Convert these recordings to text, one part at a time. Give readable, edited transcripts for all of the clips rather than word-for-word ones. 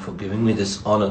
for giving me this honor.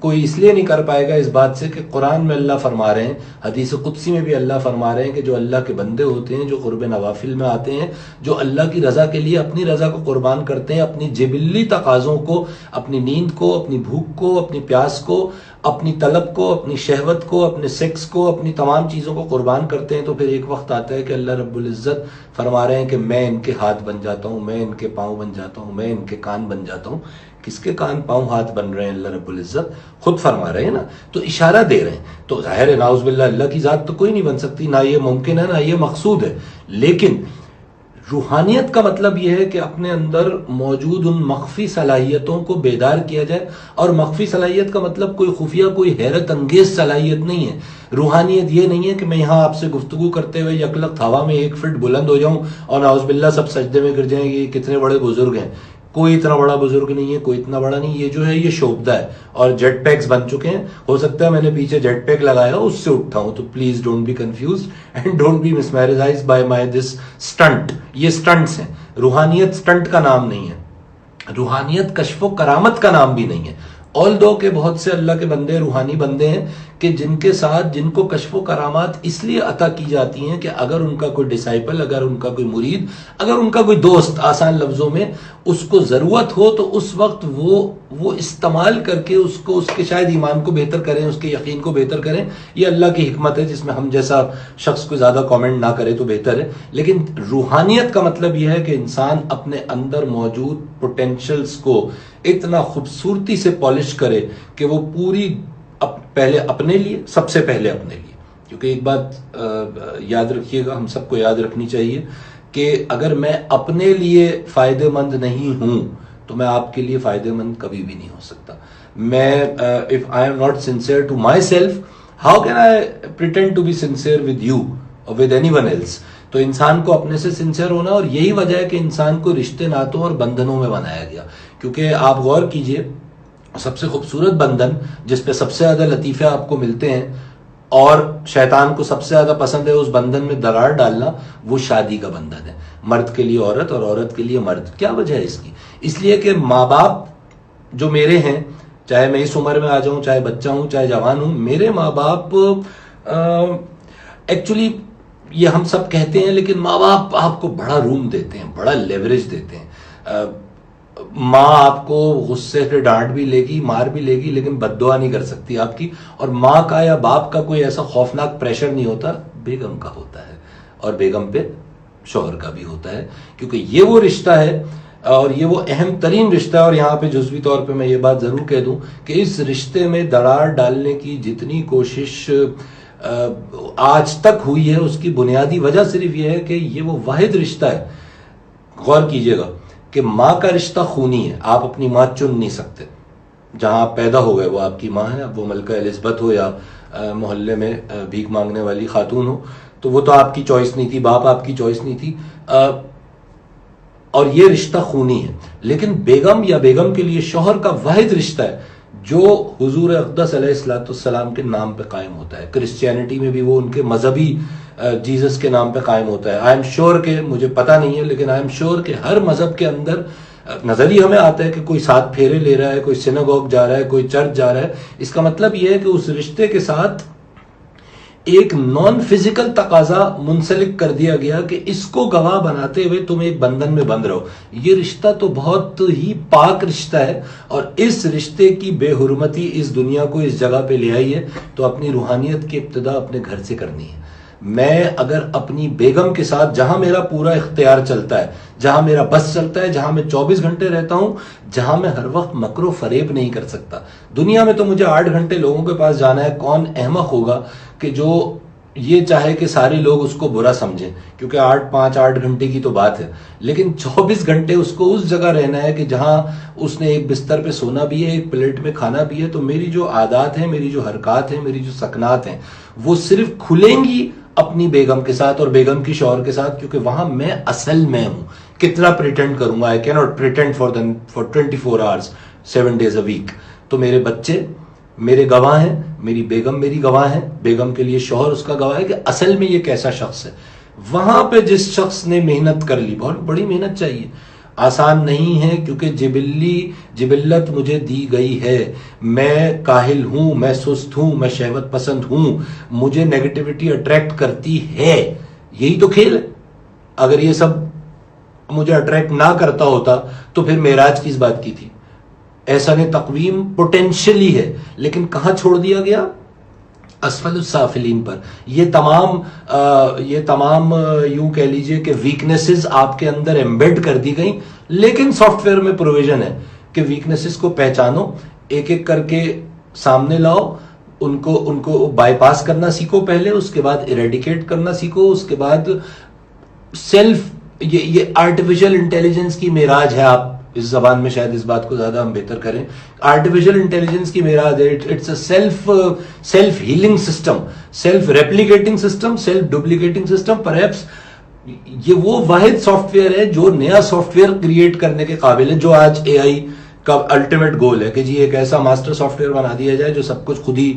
کوئی اس لیے نہیں کر پائے گا اس بات سے کہ قرآن میں اللہ فرما رہے ہیں، حدیث قدسی میں بھی اللہ فرما رہے ہیں کہ جو اللہ کے بندے ہوتے ہیں، جو قرب نوافل میں آتے ہیں، جو اللہ کی رضا کے لیے اپنی رضا کو قربان کرتے ہیں، اپنی جبلی تقاضوں کو، اپنی نیند کو، اپنی بھوک کو، اپنی پیاس کو، اپنی طلب کو، اپنی شہوت کو، اپنے سیکس کو، اپنی تمام چیزوں کو قربان کرتے ہیں، تو پھر ایک وقت آتا ہے کہ اللہ رب العزت فرما رہے ہیں کہ میں ان کے ہاتھ بن جاتا ہوں، میں ان کے پاؤں بن جاتا ہوں، میں ان کے کان بن جاتا ہوں۔ کس کے کان پاؤں ہاتھ بن رہے ہیں؟ اللہ رب العزت خود فرما رہے ہیں نا، تو اشارہ دے رہے ہیں۔ تو ظاہر ہے نعوذ باللہ اللہ کی ذات تو کوئی نہیں بن سکتی، نہ یہ ممکن ہے نہ یہ مقصود ہے، لیکن روحانیت کا مطلب یہ ہے کہ اپنے اندر موجود ان مخفی صلاحیتوں کو بیدار کیا جائے، اور مخفی صلاحیت کا مطلب کوئی خفیہ، کوئی حیرت انگیز صلاحیت نہیں ہے۔ روحانیت یہ نہیں ہے کہ میں یہاں آپ سے گفتگو کرتے ہوئے یکلخت ہوا میں 1 فٹ بلند ہو جاؤں اور نعوذ باللہ سب سجدے میں گر جائیں گے، یہ کتنے بڑے بزرگ ہیں۔ کوئی اتنا بڑا بزرگ نہیں ہے، کوئی اتنا بڑا نہیں، یہ جو ہے یہ شوبدہ ہے، اور جیٹ پیکس بن چکے ہیں۔ ہو سکتا ہے میں نے پیچھے جیٹ پیک لگایا اس سے اٹھا ہوں، تو please don't be confused and don't be mesmerized by my this stunt. یہ اسٹنٹس ہیں، روحانیت اسٹنٹ کا نام نہیں ہے، روحانیت کشف و کرامت کا نام بھی نہیں ہے۔ آلدو کہ بہت سے اللہ کے بندے روحانی بندے ہیں کہ جن کے ساتھ جن کو کشف و کرامات اس لیے عطا کی جاتی ہیں کہ اگر ان کا کوئی ڈسائپل، اگر ان کا کوئی مرید، اگر ان کا کوئی دوست، آسان لفظوں میں اس کو ضرورت ہو تو اس وقت وہ استعمال کر کے اس کو، اس کے شاید ایمان کو بہتر کریں، اس کے یقین کو بہتر کریں۔ یہ اللہ کی حکمت ہے جس میں ہم جیسا شخص کو زیادہ کامنٹ نہ کرے تو بہتر ہے۔ لیکن روحانیت کا مطلب یہ ہے کہ انسان اپنے اندر موجود پوٹینشلز کو اتنا خوبصورتی سے پالش کرے کہ وہ پوری پہلے اپنے لیے، سب سے پہلے اپنے لیے، کیونکہ ایک بات یاد رکھیے گا، ہم سب کو یاد رکھنی چاہیے کہ اگر میں اپنے لیے فائدہ مند نہیں ہوں تو میں آپ کے لیے فائدہ مند کبھی بھی نہیں ہو سکتا۔ میں if I am not sincere to myself, how can I pretend to be sincere with you or with anyone else؟ تو انسان کو اپنے سے سنسیئر ہونا، اور یہی وجہ ہے کہ انسان کو رشتے ناتوں اور بندھنوں میں بنایا گیا۔ کیونکہ آپ غور کیجئے، سب سے خوبصورت بندھن جس پہ سب سے زیادہ لطیفے آپ کو ملتے ہیں اور شیطان کو سب سے زیادہ پسند ہے اس بندھن میں دراڑ ڈالنا، وہ شادی کا بندھن ہے۔ مرد کے لیے عورت اور عورت کے لیے مرد۔ کیا وجہ ہے اس کی؟ اس لیے کہ ماں باپ جو میرے ہیں، چاہے میں اس عمر میں آ جاؤں، چاہے بچہ ہوں، چاہے جوان ہوں، میرے ماں باپ ایکچولی یہ ہم سب کہتے ہیں لیکن ماں باپ آپ کو بڑا روم دیتے ہیں، بڑا لیوریج دیتے ہیں۔ ماں آپ کو غصے سے ڈانٹ بھی لے گی، مار بھی لے گی، لیکن بد دعا نہیں کر سکتی آپ کی۔ اور ماں کا یا باپ کا کوئی ایسا خوفناک پریشر نہیں ہوتا، بیگم کا ہوتا ہے، اور بیگم پہ شوہر کا بھی ہوتا ہے، کیونکہ یہ وہ رشتہ ہے اور یہ وہ اہم ترین رشتہ ہے۔ اور یہاں پہ جزوی طور پہ میں یہ بات ضرور کہہ دوں کہ اس رشتے میں دراڑ ڈالنے کی جتنی کوشش آج تک ہوئی ہے، اس کی بنیادی وجہ صرف یہ ہے کہ یہ وہ واحد رشتہ ہے۔ غور کیجئے گا کہ ماں کا رشتہ خونی ہے، آپ اپنی ماں چن نہیں سکتے۔ جہاں آپ پیدا ہو گئے وہ آپ کی ماں ہے، اب وہ ملکہ الزبتھ ہو یا محلے میں بھیک مانگنے والی خاتون ہو، تو وہ تو آپ کی چوائس نہیں تھی، باپ آپ کی چوائس نہیں تھی، اور یہ رشتہ خونی ہے۔ لیکن بیگم یا بیگم کے لیے شوہر کا واحد رشتہ ہے جو حضور اقدس علیہ السلام کے نام پہ قائم ہوتا ہے۔ کرسچینٹی میں بھی وہ ان کے مذہبی جیزس کے نام پہ قائم ہوتا ہے۔ آئی ایم شیور کہ مجھے پتہ نہیں ہے، لیکن آئی ایم شیور کہ ہر مذہب کے اندر نظر ہی ہمیں آتا ہے کہ کوئی 7 پھیرے لے رہا ہے، کوئی سیناگوگ جا رہا ہے، کوئی چرچ جا رہا ہے۔ اس کا مطلب یہ ہے کہ اس رشتے کے ساتھ ایک نان فزیکل تقاضا منسلک کر دیا گیا کہ اس کو گواہ بناتے ہوئے تم ایک بندھن میں بندھ رہو۔ یہ رشتہ تو بہت ہی پاک رشتہ ہے، اور اس رشتے کی بے حرمتی اس دنیا کو اس جگہ پہ لے آئی ہے تو اپنی روحانیت کی ابتدا اپنے گھر سے کرنی ہے۔ میں اگر اپنی بیگم کے ساتھ، جہاں میرا پورا اختیار چلتا ہے، جہاں میرا بس چلتا ہے، جہاں میں 24 گھنٹے رہتا ہوں، جہاں میں ہر وقت مکر و فریب نہیں کر سکتا۔ دنیا میں تو مجھے 8 گھنٹے لوگوں کے پاس جانا ہے، کون احمق ہوگا کہ جو یہ چاہے کہ سارے لوگ اس کو برا سمجھیں، کیونکہ 8 گھنٹے کی تو بات ہے، لیکن 24 گھنٹے اس کو اس جگہ رہنا ہے کہ جہاں اس نے ایک بستر پہ سونا بھی ہے، ایک پلیٹ میں کھانا بھی ہے۔ تو میری جو عادات ہیں، میری جو حرکات ہیں، میری جو سکنات ہیں، وہ صرف کھلیں گی اپنی بیگم کے ساتھ اور بیگم کی شوہر کے ساتھ، کیونکہ وہاں میں اصل میں ہوں۔ کتنا پریٹینڈ کروں گا؟ I cannot pretend for 24 hours 7 days a week۔ تو میرے بچے میرے گواہ ہیں، میری بیگم میری گواہ ہے، بیگم کے لیے شوہر اس کا گواہ ہے کہ اصل میں یہ کیسا شخص ہے۔ وہاں پہ جس شخص نے محنت کر لی، بہت بڑی محنت چاہیے، آسان نہیں ہے کیونکہ جبلت مجھے دی گئی ہے، میں کاہل ہوں، میں سست ہوں، میں شہوت پسند ہوں، مجھے نیگیٹیوٹی اٹریکٹ کرتی ہے، یہی تو کھیل ہے۔ اگر یہ سب مجھے اٹریکٹ نہ کرتا ہوتا تو پھر معراج کس بات کی تھی؟ احسان تقویم پوٹینشلی ہے، لیکن کہاں چھوڑ دیا گیا؟ اسفل السافلین پر۔ یہ تمام یوں کہہ لیجئے کہ ویکنیسز آپ کے اندر ایمبیڈ کر دی گئیں، لیکن سافٹ ویئر میں پروویژن ہے کہ ویکنیسز کو پہچانو، ایک ایک کر کے سامنے لاؤ، ان کو بائی پاس کرنا سیکھو پہلے، اس کے بعد ایریڈیکیٹ کرنا سیکھو، اس کے بعد سیلف، یہ آرٹیفیشل انٹیلیجنس کی معراج ہے۔ آپ اس زبان میں شاید اس بات کو زیادہ ہم بہتر کریں، آرٹیفیشل انٹیلیجنس کی معراج ہے۔ It's a self healing system, self replicating system, self duplicating system. Perhaps یہ وہ واحد سافٹ ویئر ہے جو نیا سافٹ ویئر کریٹ کرنے کے قابل ہے، جو آج اے آئی کا الٹیمیٹ گول ہے کہ جی ایک ایسا ماسٹر سافٹ ویئر بنا دیا جائے جو سب کچھ خود ہی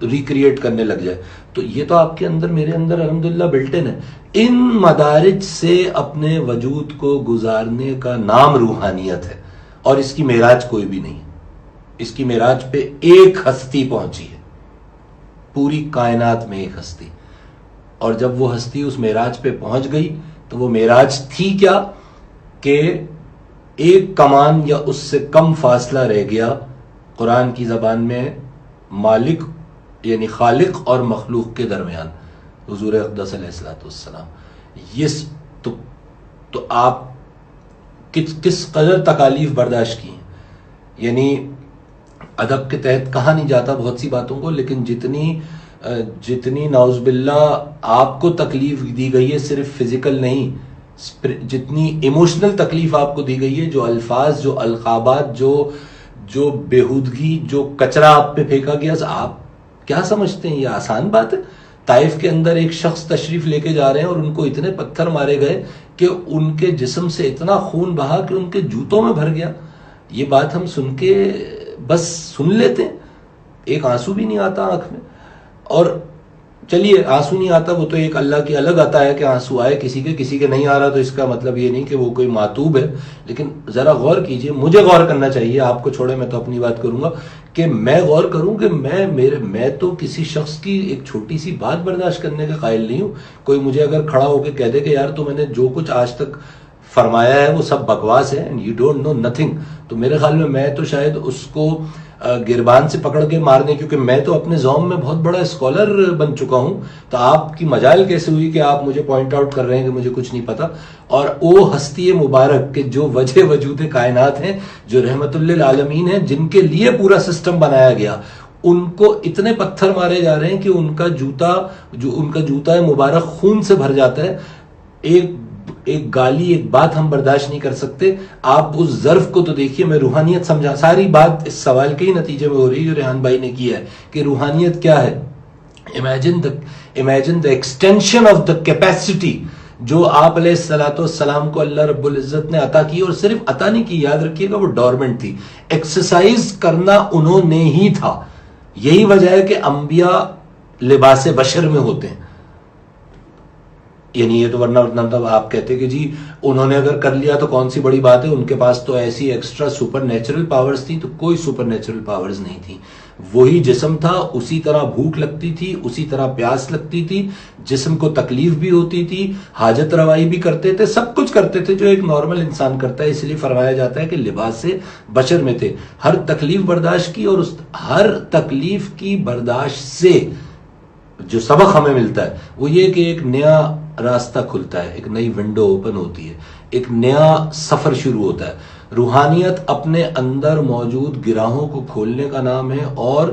ریکریٹ کرنے لگ جائے۔ تو یہ تو آپ کے اندر، میرے اندر الحمدللہ بلٹن ہے۔ ان مدارج سے اپنے وجود کو گزارنے کا نام روحانیت ہے، اور اس کی معراج کوئی بھی نہیں۔ اس کی معراج پہ ایک ہستی پہنچی ہے، پوری کائنات میں ایک ہستی، اور جب وہ ہستی اس معراج پہ پہنچ گئی تو وہ معراج تھی کیا کہ ایک کمان یا اس سے کم فاصلہ رہ گیا قرآن کی زبان میں مالک یعنی خالق اور مخلوق کے درمیان، حضور اقدس علیہ الصلوۃ والسلام۔ یہ تو آپ کس قدر تکالیف برداشت کی ہیں، یعنی ادب کے تحت کہا نہیں جاتا بہت سی باتوں کو، لیکن جتنی نعوذ باللہ آپ کو تکلیف دی گئی ہے، صرف فزیکل نہیں، جتنی ایموشنل تکلیف آپ کو دی گئی ہے، جو الفاظ، جو القابات، جو بےہودگی، جو کچرا آپ پہ پھینکا گیا، آپ کیا سمجھتے ہیں یہ آسان بات ہے؟ طائف کے اندر ایک شخص تشریف لے کے جا رہے ہیں اور ان کو اتنے پتھر مارے گئے کہ ان کے جسم سے اتنا خون بہا کہ ان کے جوتوں میں بھر گیا۔ یہ بات ہم سن کے بس سن لیتے ہیں، ایک آنسو بھی نہیں آتا آنکھ میں۔ اور چلیے آنسو نہیں آتا، وہ تو ایک اللہ کی الگ عطا ہے کہ آنسو آئے کسی کے نہیں آ رہا، تو اس کا مطلب یہ نہیں کہ وہ کوئی معتوب ہے۔ لیکن ذرا غور کیجئے، مجھے غور کرنا چاہیے، آپ کو چھوڑے، میں تو اپنی بات کروں گا کہ میں غور کروں کہ میں تو کسی شخص کی ایک چھوٹی سی بات برداشت کرنے کے قائل نہیں ہوں۔ کوئی مجھے اگر کھڑا ہو کے کہہ دے کہ یار تو میں نے جو کچھ آج تک فرمایا ہے وہ سب بکواس ہے، and you don't know nothing, تو میرے خیال میں تو شاید اس کو گربان سے پکڑ کے مارنے، کیونکہ میں تو اپنے زوم میں بہت بڑا اسکالر بن چکا ہوں، تو آپ کی مجال کیسے ہوئی کہ آپ مجھے پوائنٹ آؤٹ کر رہے ہیں کہ مجھے کچھ نہیں پتا؟ اور وہ ہستی مبارک کہ جو وجہ وجود کائنات ہیں، جو رحمت للعالمین ہیں، جن کے لیے پورا سسٹم بنایا گیا، ان کو اتنے پتھر مارے جا رہے ہیں کہ ان کا جوتا مبارک خون سے بھر جاتا ہے۔ ایک گالی، ایک بات ہم برداشت نہیں کر سکتے۔ آپ اس ظرف کو تو دیکھیے، میں روحانیت سمجھا، ساری بات اس سوال کے ہی نتیجے میں ہو رہی ہے جو ریحان بھائی نے کیا ہے کہ روحانیت کیا ہے۔ Imagine the extension of the capacity جو آپ علیہ السلام کو اللہ رب العزت نے عطا کی، اور صرف عطا نہیں کی، یاد رکھیے گا وہ ڈورمنٹ تھی، ایکسرسائز کرنا انہوں نے ہی تھا۔ یہی وجہ ہے کہ انبیاء لباس بشر میں ہوتے ہیں، یعنی یہ تو ورنہ آپ کہتے کہ جی انہوں نے اگر کر لیا تو کون سی بڑی بات ہے، ان کے پاس تو ایسی ایکسٹرا سپر نیچرل پاورز تھی، تو کوئی سپر نیچرل پاورز نہیں تھی۔ وہی جسم تھا، اسی طرح بھوک لگتی تھی، اسی طرح پیاس لگتی تھی، جسم کو تکلیف بھی ہوتی تھی، حاجت روائی بھی کرتے تھے، سب کچھ کرتے تھے جو ایک نارمل انسان کرتا ہے۔ اس لیے فرمایا جاتا ہے کہ لباس بشر میں تھے، ہر تکلیف برداشت کی، اور اس ہر تکلیف کی برداشت سے جو سبق ہمیں ملتا ہے وہ یہ کہ ایک نیا راستہ کھلتا ہے، ایک نئی ونڈو اوپن ہوتی ہے، ایک نیا سفر شروع ہوتا ہے۔ روحانیت اپنے اندر موجود گراہوں کو کھولنے کا نام ہے، اور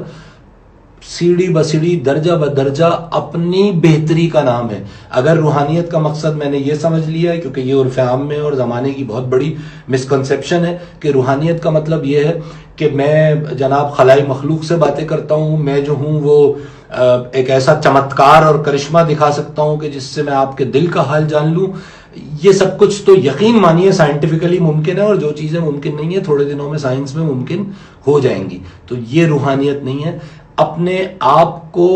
سیڑھی بسیڑھی، درجہ بدرجہ اپنی بہتری کا نام ہے۔ اگر روحانیت کا مقصد میں نے یہ سمجھ لیا ہے، کیونکہ یہ عرف عام میں اور زمانے کی بہت بڑی مسکنسیپشن ہے کہ روحانیت کا مطلب یہ ہے کہ میں جناب خلائی مخلوق سے باتیں کرتا ہوں، میں جو ہوں وہ ایک ایسا چمتکار اور کرشمہ دکھا سکتا ہوں کہ جس سے میں آپ کے دل کا حال جان لوں۔ یہ سب کچھ تو یقین مانیے سائنٹیفکلی ممکن ہے، اور جو چیزیں ممکن نہیں ہے تھوڑے دنوں میں سائنس میں ممکن ہو جائیں گی۔ تو یہ روحانیت نہیں ہے۔ اپنے آپ کو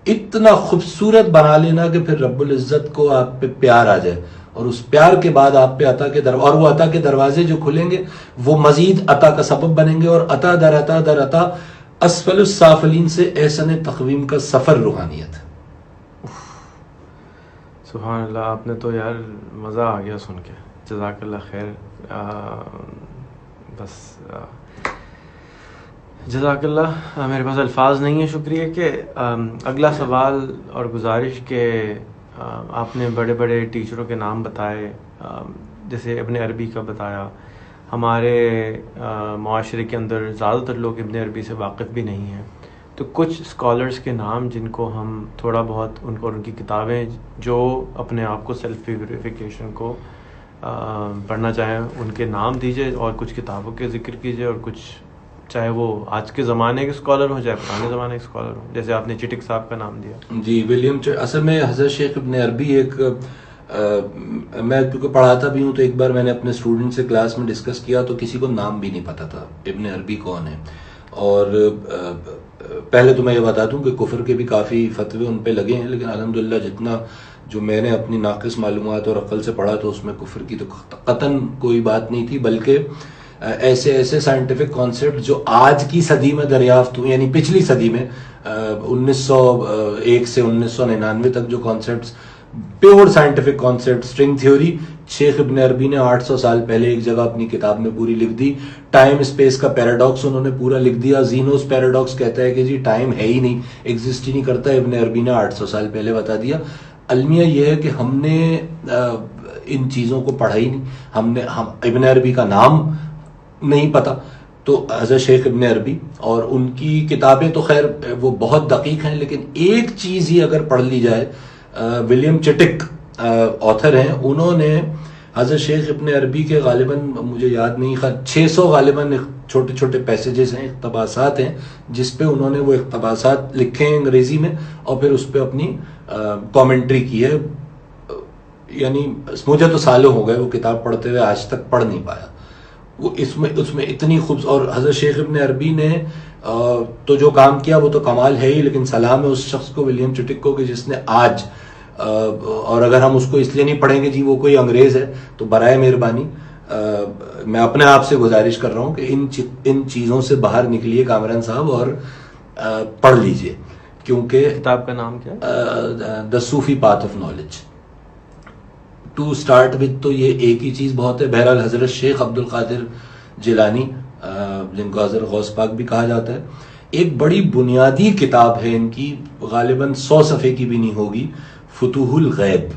اتنا خوبصورت بنا لینا کہ پھر رب العزت کو آپ پہ پیار آ جائے، اور اس پیار کے بعد آپ پہ عطا کے اور وہ عطا کے دروازے جو کھلیں گے وہ مزید عطا کا سبب بنیں گے، اور عطا در عطا در عطا اسفل السافلین سے احسن تقویم کا سفر روحانیت ہے۔ سبحان اللہ، آپ نے تو یار مزہ آ گیا سن کے، جزاک اللہ خیر۔ بس جزاک اللہ، میرے پاس الفاظ نہیں ہیں شکریہ کے۔ اگلا سوال اور گزارش کہ آپ نے بڑے بڑے ٹیچروں کے نام بتائے، جیسے ابن عربی کا بتایا۔ ہمارے معاشرے کے اندر زیادہ تر لوگ ابن عربی سے واقف بھی نہیں ہیں، تو کچھ اسکالرس کے نام جن کو ہم تھوڑا بہت ان کی کتابیں جو اپنے آپ کو سیلف پیوریفیکیشن کو پڑھنا چاہیں ان کے نام دیجیے، اور کچھ کتابوں کے ذکر کیجیے، اور کچھ چاہے وہ آج کے زمانے کے اسکالر ہوں چاہے پرانے زمانے کے اسکالر ہوں، جیسے آپ نے چٹک صاحب کا نام دیا۔ جی ولیم اصل میں حضرت شیخ ابن عربی ایک میں کیونکہ پڑھاتا بھی ہوں تو ایک بار میں نے اپنے اسٹوڈنٹ سے کلاس میں ڈسکس کیا تو کسی کو نام بھی نہیں پتا تھا ابن عربی کون ہے۔ اور پہلے تو میں یہ بتا دوں کہ کفر کے بھی کافی فتوے ان پہ لگے ہیں، لیکن الحمدللہ جتنا جو میں نے اپنی ناقص معلومات اور عقل سے پڑھا تو اس میں کفر کی تو قطعاً کوئی بات نہیں تھی، بلکہ ایسے سائنٹیفک کانسیپٹ جو آج کی صدی میں دریافت ہوئے، یعنی پچھلی صدی میں 1901 سے 1999 تک جو concepts pure scientific concept, string theory, شیخ ابن عربی نے 800 سال پہلے ایک جگہ اپنی کتاب میں پوری لکھ دی۔ ٹائم اسپیس کا پیراڈاکس انہوں نے پورا لکھ دیا۔ زینوس پیراڈاکس کہتا ہے کہ جی ٹائم ہے ہی نہیں، ایگزسٹ ہی نہیں کرتا، ابن عربی نے 800 سال پہلے بتا دیا۔ المیہ یہ ہے کہ ہم نے ان چیزوں کو پڑھا ہی نہیں، ہم ابن عربی کا نام نہیں پتا۔ تو حضرت شیخ ابن عربی اور ان کی کتابیں تو خیر وہ بہت دقیق ہیں، لیکن ایک چیز ہی اگر پڑھ لی جائے، ولیم چٹک آتھر ہیں، انہوں نے حضرت شیخ ابن عربی کے غالباً مجھے یاد نہیں 600 غالباً چھوٹے چھوٹے پیسیجز ہیں، اقتباسات ہیں، جس پہ انہوں نے وہ اقتباسات لکھے ہیں انگریزی میں، اور پھر اس پہ اپنی کامنٹری کی ہے۔ یعنی مجھے تو سالوں ہو گئے وہ کتاب پڑھتے ہوئے، آج تک پڑھ نہیں پایا۔ وہ اس میں اتنی اور حضرت شیخ ابن عربی نے تو جو کام کیا وہ تو کمال ہے ہی، لیکن سلام ہے اس شخص کو، ولیم چٹک کو، کہ جس نے آج اور اگر ہم اس کو اس لیے نہیں پڑھیں گے جی وہ کوئی انگریز ہے، تو برائے مہربانی میں اپنے آپ سے گزارش کر رہا ہوں کہ ان چیزوں سے باہر نکلیے کامران صاحب اور پڑھ لیجئے، کیونکہ کتاب کا نام کیا ہے؟ The Sufi path of knowledge. To start with تو یہ ایک ہی چیز بہت ہے۔ بہرحال حضرت شیخ عبد القادر جیلانی، جن کو حضرت غوث پاک بھی کہا جاتا ہے، ایک بڑی بنیادی کتاب ہے ان کی، غالباً 100 صفحے کی بھی نہیں ہوگی، فتوح الغیب،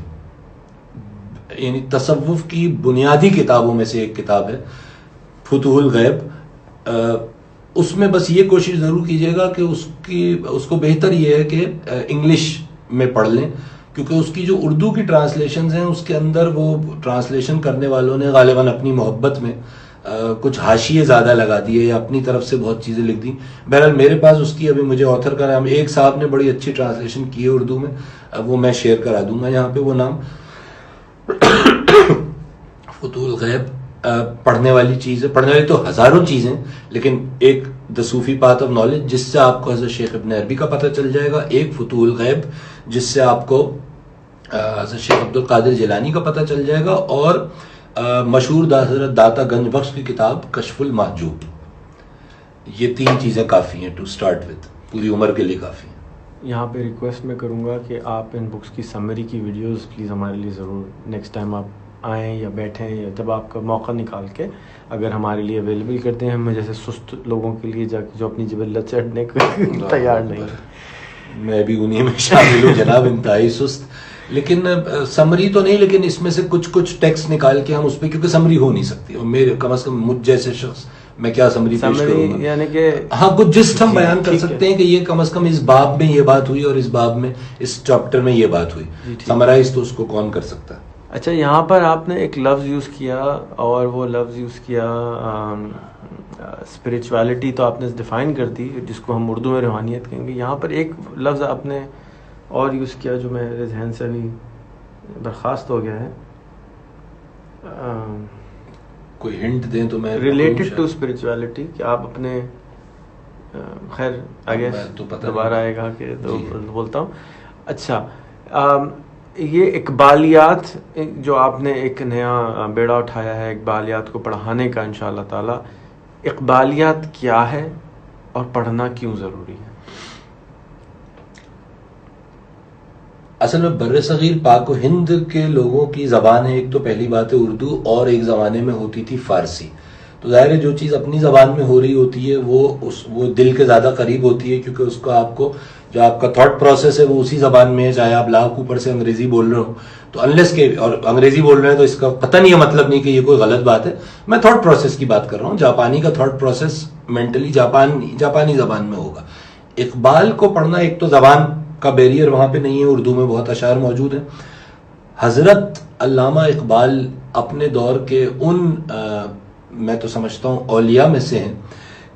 یعنی تصوف کی بنیادی کتابوں میں سے ایک کتاب ہے فتوح الغیب۔ اس میں بس یہ کوشش ضرور کیجیے گا کہ اس کو بہتر یہ ہے کہ انگلش میں پڑھ لیں، کیونکہ اس کی جو اردو کی ٹرانسلیشنز ہیں اس کے اندر وہ ٹرانسلیشن کرنے والوں نے غالباً اپنی محبت میں کچھ حاشیے زیادہ لگا دیے یا اپنی طرف سے بہت چیزیں لکھ دی۔ بہرحال میرے پاس اس کی ابھی مجھے آتھر کا نام، ایک صاحب نے بڑی اچھی ٹرانسلیشن کی ہے اردو میں، وہ میں شیئر کرا دوں گا یہاں پہ وہ نام۔ فتوح الغیب پڑھنے والی چیز ہے، پڑھنے والی تو ہزاروں چیزیں، لیکن ایک دا صوفی پاتھ آف نالج جس سے آپ کو حضرت شیخ ابن عربی کا پتہ چل جائے گا، ایک فتوح الغیب جس سے آپ کو حضرت شیخ عبد القادر جیلانی کا پتہ چل جائے گا، اور مشہور حضرت داتا گنج بخش کی کتاب کشف المحجوب۔ یہ 3 چیزیں کافی ہیں ٹو سٹارٹ وتھ، پوری عمر کے لیے کافی ہیں۔ یہاں پہ ریکویسٹ میں کروں گا کہ آپ ان بکس کی سمری کی ویڈیوز پلیز ہمارے لیے ضرور نیکسٹ ٹائم آپ آئیں یا بیٹھیں یا جب آپ کا موقع نکال کے اگر ہمارے لیے اویلیبل کرتے ہیں، ہمیں جیسے سست لوگوں کے لیے جو اپنی جبلت چڑھنے کو تیار نہیں ہے۔ میں بھی انہی میں شامل ہوں جناب، انتہائی سست، لیکن سمری تو نہیں، لیکن اس میں سے کچھ ٹیکسٹ نکال کے ہم اس پہ، کیونکہ سمری ہو نہیں سکتی، اور میرے کم از کم مجھ جیسے شخص میں کیا سمری پیش کروں گا، یعنی کہ ہاں کچھ جسٹ ہم بیان کر سکتے ہیں کہ یہ کم از کم اس باب میں یہ بات ہوئی اور اس باب میں اس چیپٹر میں یہ بات ہوئی، سمرائز تو اس کو کون کر سکتا ہے۔ اچھا، یہاں پر آپ نے ایک لفظ یوز کیا، اور وہ لفظ یوز کیا اسپریچویلٹی، تو آپ نے ڈیفائن کر دی جس کو ہم اردو میں روحانیت کہیں گے۔ یہاں پر ایک لفظ آپ نے اور یوز کیا جو میرے ذہن سے ابھی برخاست ہو گیا ہے، کوئی ہنٹ دیں تو میں، ریلیٹڈ ٹو اسپریچویلٹی، کہ آپ اپنے خیر آگے دوبارہ آئے گا کہ تو بولتا ہوں۔ اچھا، یہ اقبالیات جو آپ نے ایک نیا بیڑا اٹھایا ہے اقبالیات کو پڑھانے کا انشاءاللہ تعالی، اقبالیات کیا ہے اور پڑھنا کیوں ضروری ہے؟ اصل میں بر صغیر پاک و ہند کے لوگوں کی زبان ہے ایک تو پہلی بات ہے اردو، اور ایک زمانے میں ہوتی تھی فارسی. تو ظاہر ہے جو چیز اپنی زبان میں ہو رہی ہوتی ہے وہ دل کے زیادہ قریب ہوتی ہے، کیونکہ اس کو آپ کو جو آپ کا تھاٹ پروسیس ہے وہ اسی زبان میں ہے، چاہے آپ لاکھ اوپر سے انگریزی بول رہے ہو تو انلیس کے، اور انگریزی بول رہے ہیں تو اس کا پتہ نہیں ہے مطلب نہیں کہ یہ کوئی غلط بات ہے. میں تھاٹ پروسیس کی بات کر رہا ہوں. جاپانی کا تھاٹ پروسیس مینٹلی جاپانی زبان میں ہوگا. اقبال کو پڑھنا ایک تو زبان کا بیریئر وہاں پہ نہیں ہے، اردو میں بہت اشعار موجود ہیں. حضرت علامہ اقبال اپنے دور کے ان میں تو سمجھتا ہوں اولیاء میں سے ہیں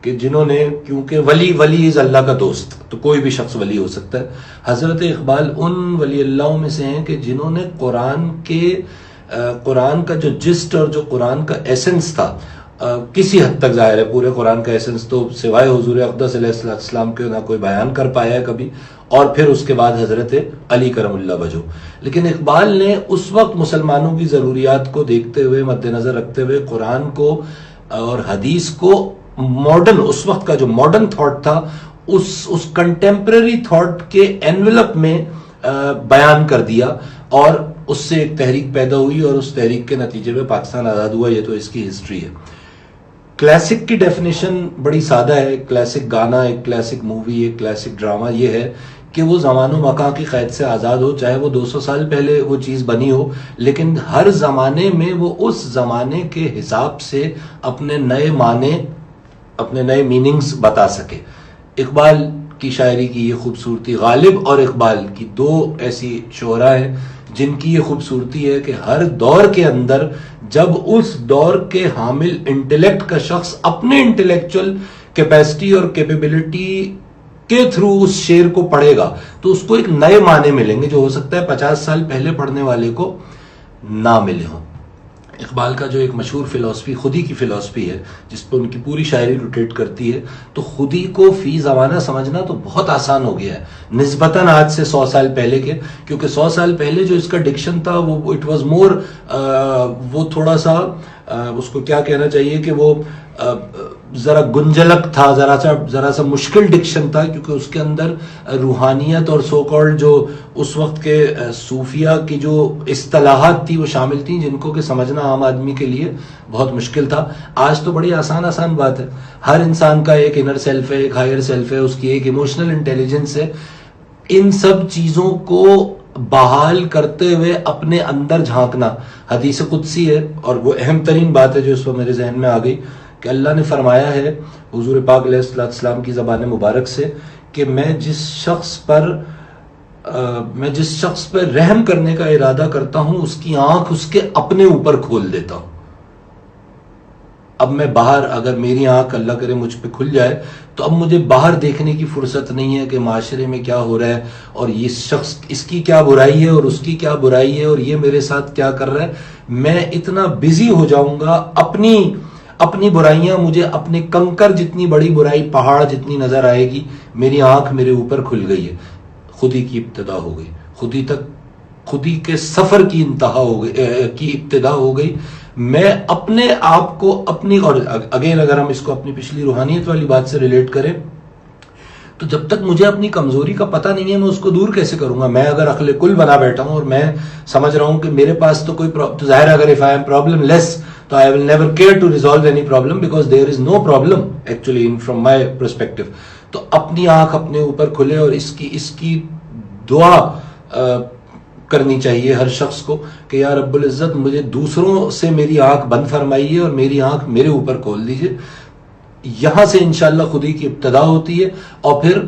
کہ جنہوں نے، کیونکہ ولی از اللہ کا دوست، تو کوئی بھی شخص ولی ہو سکتا ہے. حضرت اقبال ان ولی اللہ میں سے ہیں کہ جنہوں نے قرآن کا جو جسٹ اور جو قرآن کا ایسنس تھا، کسی حد تک ظاہر ہے پورے قرآن کا ایسنس تو سوائے حضور اقدس علیہ السلام کے نہ کوئی بیان کر پایا ہے کبھی، اور پھر اس کے بعد حضرت علی کرم اللہ وجہ. لیکن اقبال نے اس وقت مسلمانوں کی ضروریات کو دیکھتے ہوئے، مد نظر رکھتے ہوئے، قرآن کو اور حدیث کو ماڈرن، اس وقت کا جو ماڈرن تھاٹ تھا اس کنٹمپرری تھاٹ کے انویلپ میں بیان کر دیا، اور اس سے ایک تحریک پیدا ہوئی، اور اس تحریک کے نتیجے میں پاکستان آزاد ہوا. یہ تو اس کی ہسٹری ہے. کلاسک کی ڈیفینیشن بڑی سادہ ہے. کلاسک گانا، ایک کلاسک مووی، ایک کلاسک ڈرامہ یہ ہے کہ وہ زمان و مکان کی قید سے آزاد ہو، چاہے وہ 200 سال پہلے وہ چیز بنی ہو، لیکن ہر زمانے میں وہ اس زمانے کے حساب سے اپنے نئے معنی، اپنے نئے میننگز بتا سکے. اقبال کی شاعری کی یہ خوبصورتی، غالب اور اقبال کی دو ایسی شعراء ہیں جن کی یہ خوبصورتی ہے کہ ہر دور کے اندر جب اس دور کے حامل انٹلیکٹ کا شخص اپنے انٹلیکچول کیپیسٹی اور کیپیبلٹی کے تھرو اس شعر کو پڑھے گا تو اس کو ایک نئے معنی ملیں گے جو ہو سکتا ہے 50 سال پہلے پڑھنے والے کو نہ ملے ہوں. اقبال کا جو ایک مشہور فلسفی خودی کی فلسفی ہے جس پہ ان کی پوری شاعری روٹیٹ کرتی ہے، تو خودی کو فی زمانہ سمجھنا تو بہت آسان ہو گیا ہے نسبتاً آج سے 100 سال پہلے کے، کیونکہ 100 سال پہلے جو اس کا ڈکشن تھا وہ اٹ واز مور، وہ تھوڑا سا اس کو کیا کہنا چاہیے کہ وہ ذرا گنجلک تھا، ذرا سا مشکل ڈکشن تھا، کیونکہ اس کے اندر روحانیت اور سو کالڈ جو اس وقت کے صوفیہ کی جو اصطلاحات تھی وہ شامل تھیں، جن کو کہ سمجھنا عام آدمی کے لیے بہت مشکل تھا. آج تو بڑی آسان بات ہے. ہر انسان کا ایک انر سیلف ہے، ایک ہائر سیلف ہے، اس کی ایک ایموشنل انٹیلیجنس ہے. ان سب چیزوں کو بحال کرتے ہوئے اپنے اندر جھانکنا حدیث قدسی ہے، اور وہ اہم ترین بات ہے جو اس وقت میرے ذہن میں آ گئی کہ اللہ نے فرمایا ہے حضور پاک علیہ السلام کی زبان مبارک سے کہ میں جس شخص پر رحم کرنے کا ارادہ کرتا ہوں اس کی آنکھ اس کے اپنے اوپر کھول دیتا ہوں. اب میں باہر، اگر میری آنکھ اللہ کرے مجھ پہ کھل جائے تو اب مجھے باہر دیکھنے کی فرصت نہیں ہے کہ معاشرے میں کیا ہو رہا ہے اور یہ شخص، اس کی کیا برائی ہے اور اس کی کیا برائی ہے اور یہ میرے ساتھ کیا کر رہا ہے. میں اتنا بزی ہو جاؤں گا، اپنی برائیاں مجھے اپنے کنکر جتنی بڑی برائی پہاڑ جتنی نظر آئے گی. میری آنکھ میرے اوپر کھل گئی ہے، خودی کی ابتدا ہو گئی، خودی کے سفر کی ابتدا ہو گئی. میں اپنے آپ کو اور اگین اگر ہم اس کو اپنی پچھلی روحانیت والی بات سے ریلیٹ کریں تو جب تک مجھے اپنی کمزوری کا پتہ نہیں ہے میں اس کو دور کیسے کروں گا. میں اگر عقل کل بنا بیٹھا ہوں اور میں سمجھ رہا ہوں کہ میرے پاس تو کوئی تو ظاہر ہے اگر if I am problemless تو I will never care to resolve any problem because there is no problem actually from my perspective. تو اپنی آنکھ اپنے اوپر کھلے اور اس کی دعا کرنی چاہیے ہر شخص کو کہ یا رب العزت مجھے دوسروں سے میری آنکھ بند فرمائیے اور میری آنکھ میرے اوپر کھول دیجیے. یہاں سے انشاءاللہ خودی کی ابتدا ہوتی ہے. اور پھر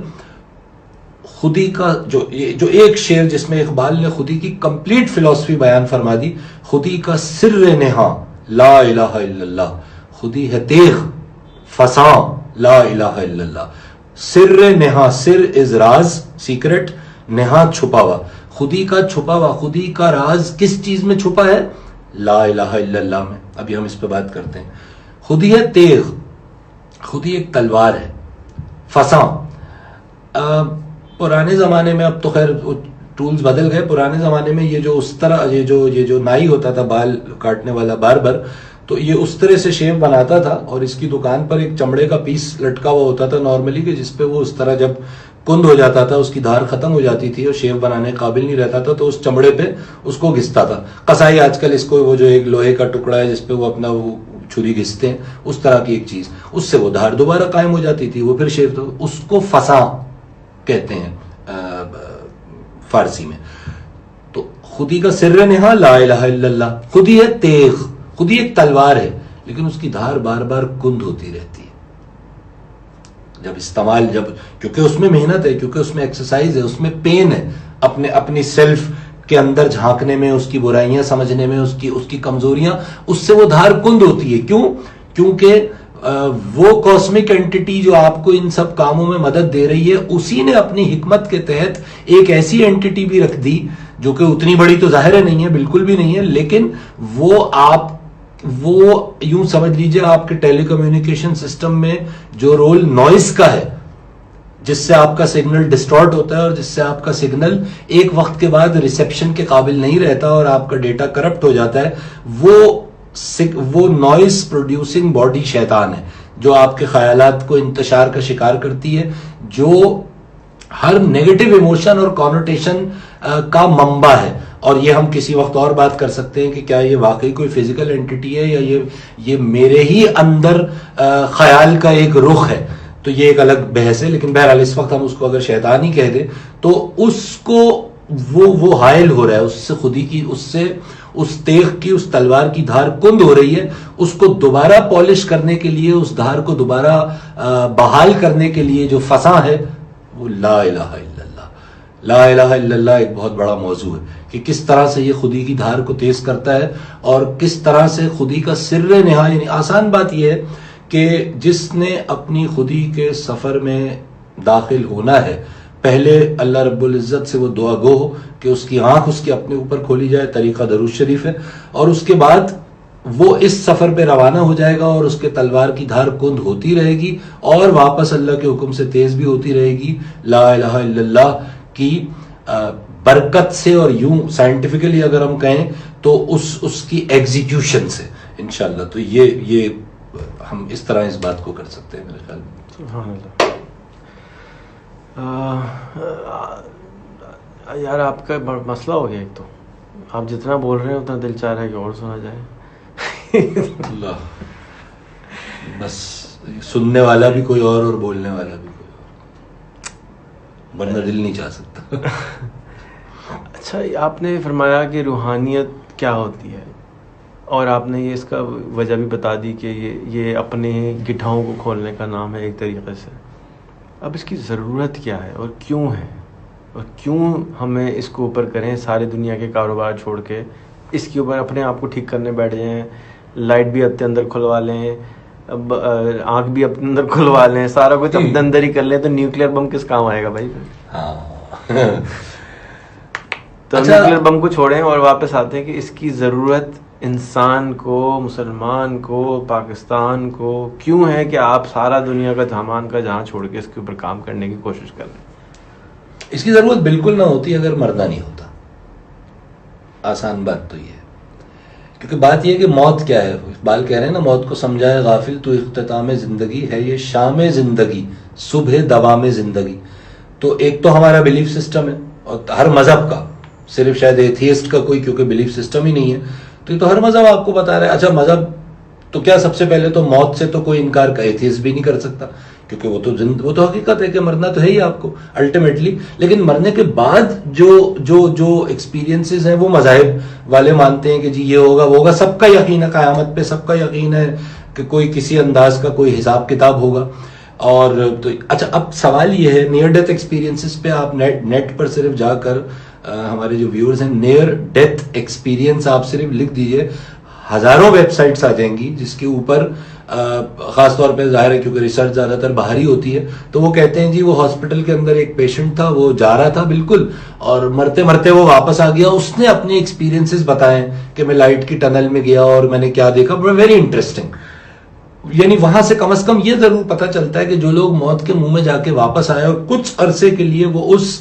خودی کا جو ایک شعر جس میں اقبال نے خودی کی کمپلیٹ فلسفی بیان فرما دی، خودی کا سر نہاں لا الہ الا اللہ، خودی ہے تیغ فساں لا الہ الا اللہ. سر نہاں، سر از راز، سیکرٹ، نہاں چھپا ہوا، خودی کا چھپا ہوا. خودی کا راز کس چیز میں چھپا ہے؟ لا الہ الا اللہ میں. ابھی ہم اس پہ بات کرتے ہیں. خودی ہے تیغ، خودی ایک تلوار ہے. فساں، پرانے زمانے میں، اب تو خیر ٹولز بدل گئے. پرانے زمانے میں یہ جو اس طرح یہ جو نائی ہوتا تھا بال کاٹنے والا باربر, تو یہ اس طرح سے شیو بناتا تھا اور اس کی دکان پر ایک چمڑے کا پیس لٹکا ہوا ہوتا تھا نارملی, کہ جس پہ وہ اس طرح جب کند ہو جاتا تھا, اس کی دھار ختم ہو جاتی تھی اور شیو بنانے کے قابل نہیں رہتا تھا, تو اس چمڑے پہ اس کو گھستا تھا. قصائی آج کل اس کو وہ جو ایک لوہے کا ٹکڑا ہے جس پہ وہ اپنا وہ چھری گھستے ہیں, اس طرح کی ایک چیز, اس سے وہ دھار دوبارہ قائم ہو جاتی تھی, وہ پھر شیو. تو اس کو فساں کہتے ہیں فارسی میں. تو خودی کا سر نہا لا الہ الا اللہ. خودی ہے تیغ, خودی ایک تلوار ہے, لیکن اس کی دھار بار بار کند ہوتی رہتی ہے جب استعمال, کیونکہ اس میں محنت ہے, کیونکہ اس میں ایکسرسائز ہے, اس میں پین ہے, اپنی سیلف کے اندر جھانکنے میں, اس کی برائیاں سمجھنے میں, اس کی کمزوریاں, اس سے وہ دھار کند ہوتی ہے. کیوں؟ کیونکہ وہ کاسمک اینٹی جو آپ کو ان سب کاموں میں مدد دے رہی ہے, اسی نے اپنی حکمت کے تحت ایک ایسی اینٹی بھی رکھ دی جو کہ اتنی بڑی تو ظاہر نہیں ہے, بالکل بھی نہیں ہے, لیکن وہ یوں سمجھ لیجئے آپ کے ٹیلی کمیونیکیشن سسٹم میں جو رول نوائز کا ہے, جس سے آپ کا سگنل ڈسٹارٹ ہوتا ہے اور جس سے آپ کا سگنل ایک وقت کے بعد ریسیپشن کے قابل نہیں رہتا اور آپ کا ڈیٹا کرپٹ ہو جاتا ہے, وہ نوائز پروڈیوسنگ باڈی شیطان ہے جو آپ کے خیالات کو انتشار کا شکار کرتی ہے, جو ہر نیگیٹو ایموشن اور کانوٹیشن کا منبع ہے. اور یہ ہم کسی وقت اور بات کر سکتے ہیں کہ کیا یہ واقعی کوئی فزیکل اینٹی ہے یا یہ میرے ہی اندر خیال کا ایک رخ ہے, تو یہ ایک الگ بحث ہے. لیکن بہرحال اس وقت ہم اس کو اگر شیطان ہی کہہ دیں تو اس کو وہ حائل ہو رہا ہے, اس سے خودی کی, اس تیغ کی, اس تلوار کی دھار کند ہو رہی ہے. اس کو دوبارہ پالش کرنے کے لیے, اس دھار کو دوبارہ بحال کرنے کے لیے جو فساں ہے وہ لا الہ الا اللہ. لا الہ الا اللہ ایک بہت بڑا موضوع ہے کہ کس طرح سے یہ خودی کی دھار کو تیز کرتا ہے اور کس طرح سے خودی کا سر نہا. یعنی آسان بات یہ ہے کہ جس نے اپنی خودی کے سفر میں داخل ہونا ہے, پہلے اللہ رب العزت سے وہ دعا گو ہو کہ اس کی آنکھ اس کے اپنے اوپر کھولی جائے, طریقہ درود شریف ہے, اور اس کے بعد وہ اس سفر پہ روانہ ہو جائے گا اور اس کے تلوار کی دھار کند ہوتی رہے گی اور واپس اللہ کے حکم سے تیز بھی ہوتی رہے گی. لا الہ الا اللہ کی برکت سے, اور یوں سائنٹیفکلی اگر ہم کہیں تو اس کی ایگزیکیوشن سے انشاءاللہ. تو یہ ہم اس طرح اس بات کو کر سکتے ہیں میرے خیال میں. سبحان اللہ. یار آپ کا مسئلہ ہو گیا, ایک تو آپ جتنا بول رہے ہیں اتنا دل چاہ رہا ہے کہ اور سنا جائے. اللہ, بس سننے والا بھی کوئی اور بولنے والا بھی کوئی اور, ورنہ دل نہیں چاہ سکتا. اچھا, آپ نے فرمایا کہ روحانیت کیا ہوتی ہے, اور آپ نے یہ اس کا وجہ بھی بتا دی کہ یہ اپنے گٹھاؤں کو کھولنے کا نام ہے ایک طریقے سے. اب اس کی ضرورت کیا ہے اور کیوں ہے, اور کیوں ہمیں اس کو اوپر کریں, ساری دنیا کے کاروبار چھوڑ کے اس کے اوپر اپنے آپ کو ٹھیک کرنے بیٹھ جائیں, لائٹ بھی اپنے اندر کھلوا لیں, آنکھ بھی اپنے اندر کھلوا لیں, سارا کچھ اپنے اندر ہی کر لیں, تو نیوکلیر بم کس کام آئے گا بھائی؟ تو نیوکلیر بم کو چھوڑیں اور واپس آتے ہیں کہ اس کی ضرورت انسان کو, مسلمان کو, پاکستان کو کیوں ہے کہ آپ سارا دنیا کا سامان کا جہاں چھوڑ کے اس کے اوپر کام کرنے کی کوشش کر رہے ہیں. اس کی ضرورت بالکل نہ ہوتی اگر مرنا نہیں ہوتا. آسان بات تو یہ ہے, کیونکہ بات یہ ہے کہ موت کیا ہے. اقبال کہہ رہے ہیں نا, موت کو سمجھائے غافل تو اختتام زندگی ہے, یہ شام زندگی صبح دوام زندگی. تو ایک تو ہمارا بلیف سسٹم ہے, اور ہر مذہب کا, صرف شاید ایتھیسٹ کا کوئی کیونکہ بلیف سسٹم ہی نہیں ہے, تو یہ تو ہر مذہب آپ کو بتا رہا ہے. اچھا, مذہب تو کیا, سب سے پہلے تو موت سے تو کوئی انکار کا ایتھیسٹ بھی نہیں کر سکتا, کیونکہ وہ تو حقیقت ہے کہ مرنا تو ہے ہی آپ کو الٹیمیٹلی. لیکن مرنے کے بعد جو ایکسپیرینسز ہیں وہ مذاہب والے مانتے ہیں کہ جی یہ ہوگا وہ ہوگا, سب کا یقین ہے قیامت پہ, سب کا یقین ہے کہ کوئی کسی انداز کا کوئی حساب کتاب ہوگا. اور تو اچھا, اب سوال یہ ہے نیئر ڈیتھ ایکسپیرینسز پہ آپ نیٹ پر صرف جا کر ہمارے جو ویورز ہیں نیئر ڈیتھ ایکسپیرینس آپ صرف لکھ دیجئے, ہزاروں ویب سائٹس آ جائیں گی جس کے اوپر خاص طور پہ ظاہر ہے کیونکہ ریسرچ زیادہ تر باہری ہوتی ہے, تو وہ کہتے ہیں جی وہ ہاسپٹل کے اندر ایک پیشنٹ تھا, وہ جا رہا تھا بالکل, اور مرتے مرتے وہ واپس آ گیا. اس نے اپنے ایکسپیرینسز بتائے کہ میں لائٹ کی ٹنل میں گیا اور میں نے کیا دیکھا. Very interesting. یعنی وہاں سے کم از کم یہ ضرور پتہ چلتا ہے کہ جو لوگ موت کے منہ میں جا کے واپس آئے اور کچھ عرصے کے لیے وہ اس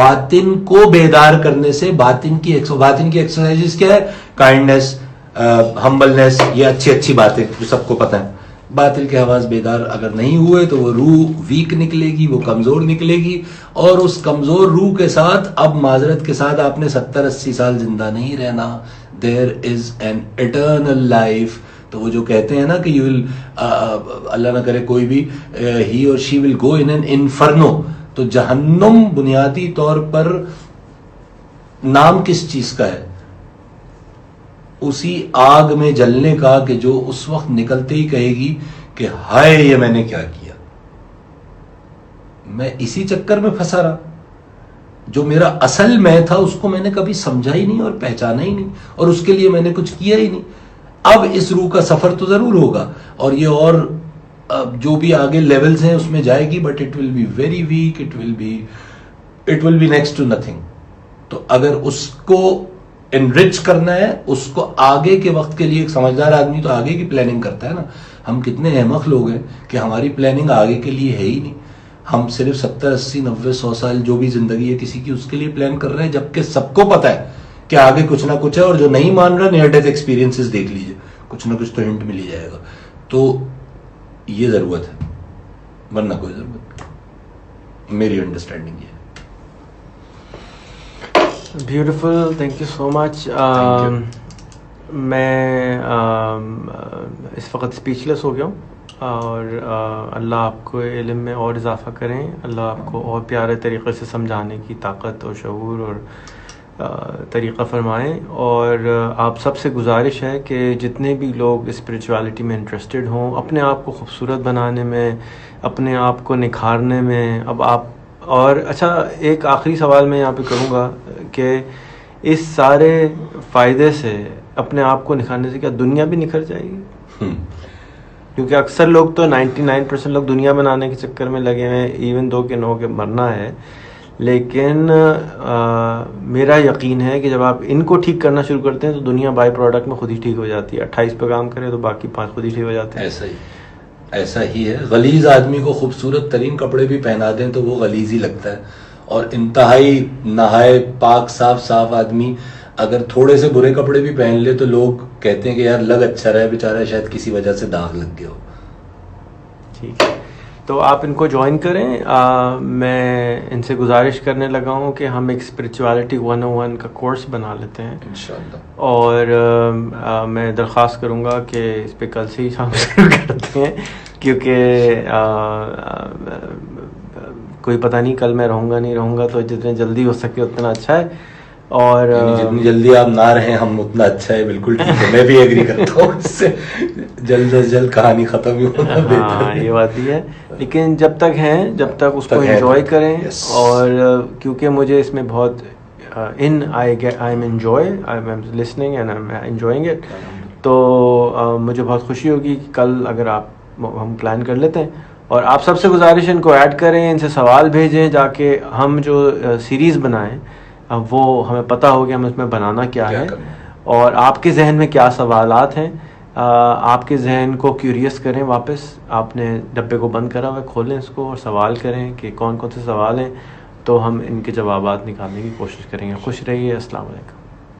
باطن کو بیدار کرنے سے باطن کی ایکسرسائز کیا ہے؟ کائنڈنیس، ہمبلنیس، یہ اچھی اچھی باتیں جو سب کو پتہ ہے. باطل کے حواس بیدار اگر نہیں ہوئے تو وہ روح ویک نکلے گی، وہ کمزور نکلے گی، اور اس کمزور روح کے ساتھ اب معذرت کے ساتھ آپ نے 70-80 سال زندہ نہیں رہنا. دیر از این ایٹرنل لائف. تو وہ جو کہتے ہیں نا کہ یو ول، اللہ نہ کرے کوئی بھی، ہی اور شی ول گو ان این انفرنو. تو جہنم بنیادی طور پر نام کس چیز کا ہے؟ اسی آگ میں جلنے کا کہ جو اس وقت نکلتے ہی کہے گی کہ ہائے یہ میں نے کیا کیا، میں اسی چکر میں پھنسا رہا، جو میرا اصل میں تھا اس کو میں نے کبھی سمجھا ہی نہیں اور پہچانا ہی نہیں، اور اس کے لیے میں نے کچھ کیا ہی نہیں. اب اس روح کا سفر تو ضرور ہوگا، اور یہ اور جو بھی آگے لیولز ہیں اس میں جائے گی، but it will be very weak, it will be next to nothing. تو اگر اس کو انرچ کرنا ہے، اس کو آگے کے وقت کے لیے، ایک سمجھدار آدمی تو آگے کی پلاننگ کرتا ہے نا. ہم کتنے احمق لوگ ہیں کہ ہماری پلاننگ آگے کے لیے ہے ہی نہیں. ہم صرف 70 80 90 100 سال جو بھی زندگی ہے کسی کی، اس کے لیے پلان کر رہے ہیں، جبکہ سب کو پتا ہے کہ آگے کچھ نہ کچھ ہے. اور جو نہیں مان رہا، نیئر ڈیتھ ایکسپیرینسز دیکھ لیجئے، کچھ نہ کچھ تو ہنٹ مل ہی جائے گا. تو یہ ضرورت ہے، ورنہ کوئی ضرورت نہیں. میری انڈرسٹینڈنگ یہ ہے. بیوٹیفل، تھینک یو سو مچ. میں اس وقت اسپیچلیس ہو گیا ہوں، اور اللہ آپ کو علم میں اور اضافہ کریں، اللہ آپ کو اور پیارے طریقے سے سمجھانے کی طاقت اور شعور اور طریقہ فرمائیں. اور آپ سب سے گزارش ہے کہ جتنے بھی لوگ اسپریچوالٹی میں انٹرسٹڈ ہوں، اپنے آپ کو خوبصورت بنانے میں، اپنے آپ کو نکھارنے میں، اب آپ، اور اچھا ایک آخری سوال میں یہاں پہ کروں گا کہ اس سارے فائدے سے، اپنے آپ کو نکھارنے سے، کیا دنیا بھی نکھر جائے گی؟ کیونکہ اکثر لوگ تو 99% لوگ دنیا بنانے کے چکر میں لگے ہوئے ہیں، ایون دو کہ نو کہ مرنا ہے. لیکن میرا یقین ہے کہ جب آپ ان کو ٹھیک کرنا شروع کرتے ہیں تو دنیا بائی پروڈکٹ میں خود ہی ٹھیک ہو جاتی ہے. 28 پہ کام کرے تو باقی 5 خود ہی ٹھیک ہو جاتے ہیں. ایسا ہی ہے. غلیظ آدمی کو خوبصورت ترین کپڑے بھی پہنا دیں تو وہ غلیظ ہی لگتا ہے، اور انتہائی نہائے پاک صاف آدمی اگر تھوڑے سے برے کپڑے بھی پہن لے تو لوگ کہتے ہیں کہ یار لگ اچھا رہا ہے بیچارہ، شاید کسی وجہ سے داغ لگ گیا ہو. ٹھیک ہے، تو آپ ان کو جوائن کریں. میں ان سے گزارش کرنے لگا ہوں کہ ہم ایک اسپریچوالٹی 101 کا کورس بنا لیتے ہیں انشاءاللہ. اور میں درخواست کروں گا کہ اس پہ کل سے ہی شام شروع کرتے ہیں، کیونکہ کوئی پتہ نہیں کل میں رہوں گا نہیں رہوں گا، تو جتنے جلدی ہو سکے اتنا اچھا ہے. اور جتنی جلدی آپ نہ رہیں ہم اتنا اچھا ہے. بالکل ٹھیک ہے، میں بھی ایگری کرتا ہوں اس سے. جلد از جلد کہانی ختم ہی ہونا بہتر ہے. یہ بات بھی ہے، لیکن جب تک ہیں جب تک اس کو انجوائے کریں. اور کیونکہ مجھے اس میں بہت I am listening and I am enjoying it, تو مجھے بہت خوشی ہوگی کہ کل اگر ہم پلان کر لیتے ہیں. اور آپ سب سے گزارش ہے ان کو ایڈ کریں، ان سے سوال بھیجیں، جا کے ہم جو سیریز بنائیں وہ ہمیں پتہ ہو کہ ہم اس میں بنانا کیا ہے، اور آپ کے ذہن میں کیا سوالات ہیں. آپ کے ذہن کو کیوریس کریں، واپس آپ نے ڈبے کو بند کرا ہوا ہے، کھولیں اس کو اور سوال کریں کہ کون کون سے سوال ہیں، تو ہم ان کے جوابات نکالنے کی کوشش کریں گے. خوش رہیے. السلام علیکم.